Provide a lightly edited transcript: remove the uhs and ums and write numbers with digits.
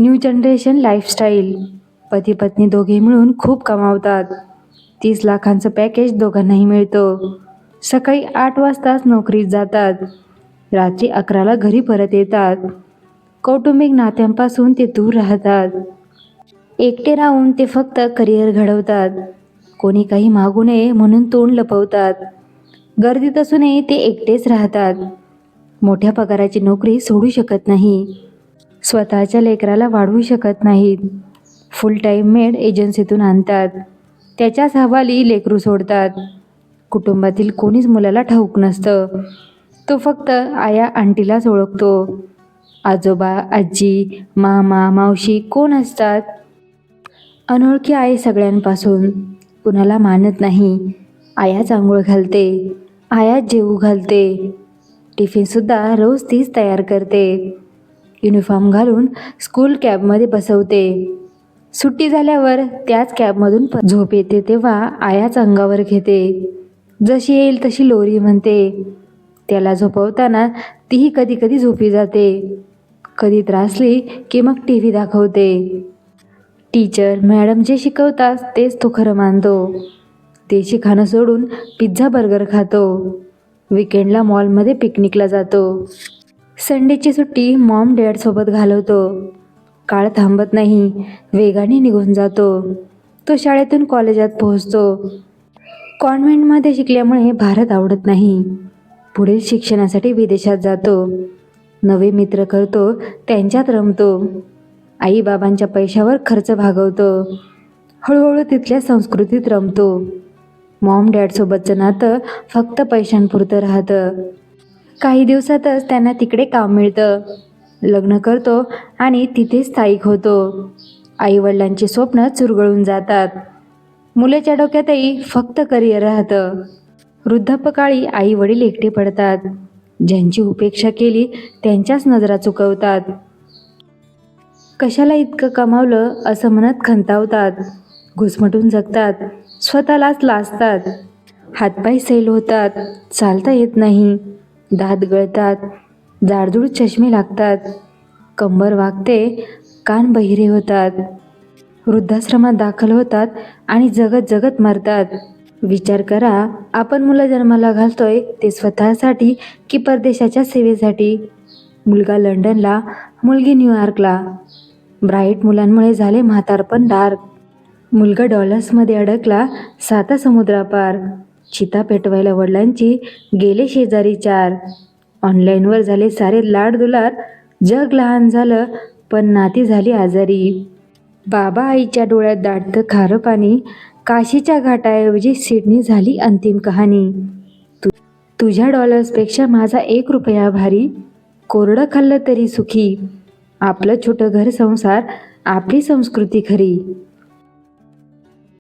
New generation lifestyle. पती पत्नी दोघे मिळून खूप कमावतात. 30 लाखांचं पॅकेज दोघांनाही मिळतं. सकाळी 8 वाजताच नोकरीत जातात. रात्री 11ला घरी परत येतात. कौटुंबिक नात्यांपासून ते दूर राहतात. एकटे राहून ते फक्त करिअर घडवतात. कोणी काही मागू नये म्हणून तोंड लपवतात. गर्दीत असूनही ते एकटेच राहतात. मोठ्या पगाराची नोकरी सोडू शकत नाही. स्वतःच्या लेकराला वाढवू शकत नाहीत. फुल टाईम मेड एजन्सीतून आणतात. त्याच्याच हवाली लेकरू सोडतात. कुटुंबातील कोणीच मुलाला ठाऊक नसतं. तो फक्त आया आंटीलाच ओळखतो. आजोबा आजी मामा मावशी कोण असतात? अनोळखी आहे सगळ्यांपासून. कुणाला मानत नाही. आयाच आंघोळ घालते. आयाच जेवू घालते. टिफिनसुद्धा रोज तीच तयार करते. युनिफॉर्म घालून स्कूल कॅबमध्ये बसवते. सुट्टी झाल्यावर त्याच कॅबमधून झोप येते तेव्हा आयाच अंगावर घेते. जशी येईल तशी लोरी म्हणते. त्याला झोपवताना तीही कधी कधी झोपी जाते. कधी त्रासली की मग TV दाखवते. टीचर मॅडम जे शिकवतात तेच तो खरं मानतो. देशी खाणं सोडून पिझ्झा बर्गर खातो. विकेंडला मॉलमध्ये पिकनिकला जातो. संडेची सुट्टी मॉम डॅडसोबत घालवतो. काळ थांबत नाही. वेगाने निघून जातो. तो शाळेतून कॉलेजात पोहोचतो. कॉन्व्हेंटमध्ये शिकल्यामुळे भारत आवडत नाही. पुढील शिक्षणासाठी विदेशात जातो. नवे मित्र करतो. त्यांच्यात रमतो. आई बाबांच्या पैशावर खर्च भागवतो. हळूहळू तिथल्या संस्कृतीत रमतो. मॉम डॅडसोबतचं नातं फक्त पैशांपुरतं राहतं. काही दिवसातच त्यांना तिकडे काम मिळतं. लग्न करतो आणि तिथे स्थायिक होतो. आईवडिलांची स्वप्न चुरगळून जातात. मुलाच्या डोक्यातही फक्त करिअर राहतं. वृद्धापकाळी आई वडील एकटे पडतात. ज्यांची उपेक्षा केली त्यांच्याच नजरा चुकवतात. कशाला इतकं कमावलं असं म्हणत खंतावतात. घुसमटून जगतात. स्वतःलाच लाजतात. हातपाय सैल होतात. चालता येत नाही. दात गळतात. जाडजूड चष्मे लागतात. कंबर वागते. कान बहिरे होतात. वृद्धाश्रमात दाखल होतात आणि जगत जगत मरतात. विचार करा, आपण मुलं जन्माला घालतोय ते स्वतःसाठी की परदेशाच्या सेवेसाठी? मुलगा लंडनला, मुलगी न्यूयॉर्कला. ब्राईट मुलांमुळे झाले म्हातारपण डार्क. मुलगा डॉलर्समध्ये अडकला 7 समुद्रापार. चिता पेटवायला वडिलांची गेले शेजारी 4. ऑनलाईनवर झाले सारे लाडदुलार. जग लहान झालं पण नाती झाली आजारी. बाबा आईच्या डोळ्यात दाटतं खारं पाणी. काशीच्या घाटाऐवजी सिडनी झाली अंतिम कहाणी. तुझ्या डॉलर्सपेक्षा माझा 1 रुपया भारी. कोरडं खाल्लं तरी सुखी. आपलं छोटं घर संसार, आपली संस्कृती खरी.